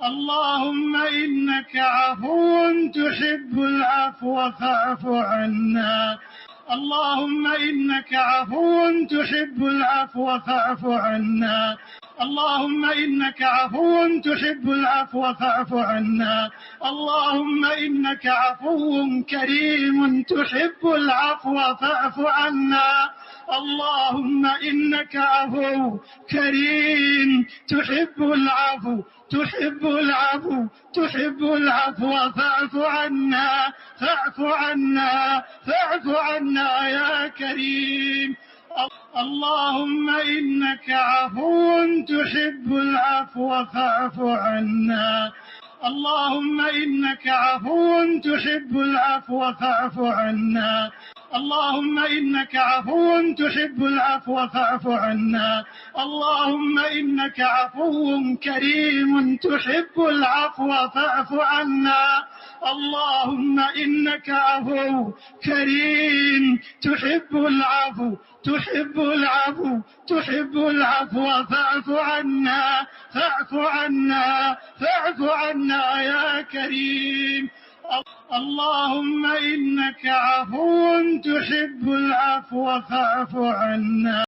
اللهم إنك عفو تحب العفو فاعف عنا. اللهم إنك عفو تحب العفو فاعف عنا. اللهم إنك عفو تحب العفو فاعف عنا. اللهم إنك عفو كريم تحب العفو فاعف عنا. اللهم إنك عفو كريم تحب العفو تحب العفو فاعف عنا. فاعف عنا فاعف عنا يا كريم. اللهم إنك عفو تحب العفو فاعف عنا. اللهم إنك عفو تحب العفو فاعف عنا. اللهم إنك عفو تحب العفو فاعف عنا. اللهم إنك عفو كريم تحب العفو فاعف عنا. اللهم إنك عفو كريم تحب العفو تحب العفو فاعف عنا. فاعف عنا فاعف عنا يا كريم. اللهم إنك عفو تحب العفو فاعف عنا.